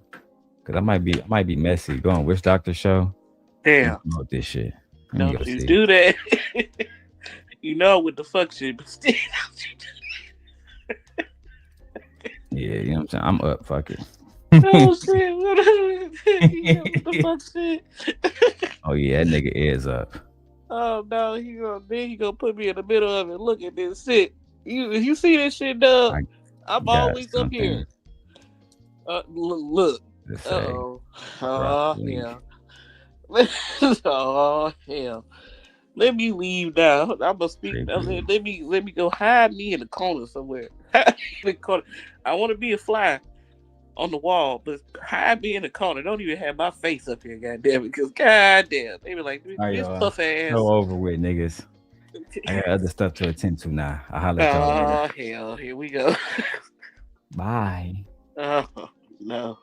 Cause I might be messy. Go on Witch Doctor show. Damn. Promote this shit. Don't you do that? You know what the fuck shit, but still. Yeah, you know what I'm saying? I'm up. Fuck it. Oh shit! What the fuck shit? Oh yeah, that nigga is up. Oh no, he gonna put me in the middle of it. Look at this shit. You see this shit, dog? I'm always up here. Look. Oh hell. Oh hell. Let me leave now. I'm gonna speak. Let me go hide me in the corner somewhere. I want to be a fly on the wall, but hide me in the corner. Don't even have my face up here, goddamn it. Because goddamn, they be like, this puff ass. So over with, niggas. I got other stuff to attend to now. I'll holler at y'all later. Oh hell, here we go. Bye. Oh no.